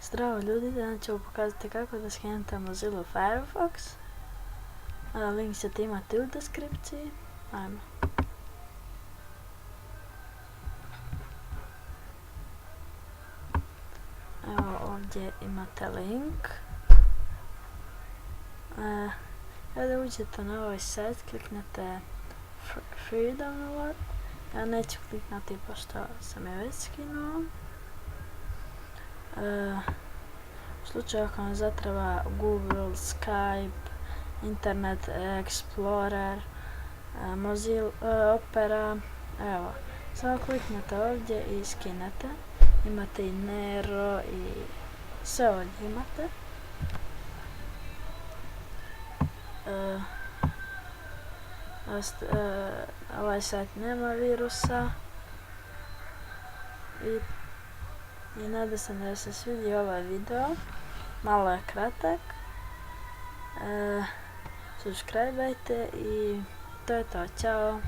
Zdravo ljudi, danas ću vam pokazati kako da skenete Mozilla Firefox. Link ćete imati u deskripciji. Ajmo. Evo ovdje imate link. Kada uđete na ovaj sajt, kliknete Free Download. Ja neću kliknuti pošto sam je već skinuo. U slučaju ako vam zatreba Google, Skype, Internet Explorer, Mozilla, Opera, evo, samo kliknete ovdje i skinete. Imate i Nero i sve ovdje imate. Ovaj sajt nema virusa i nadam se da se svidio ovaj video, malo je kratak. Subscribe-ajte i to je to, ćao!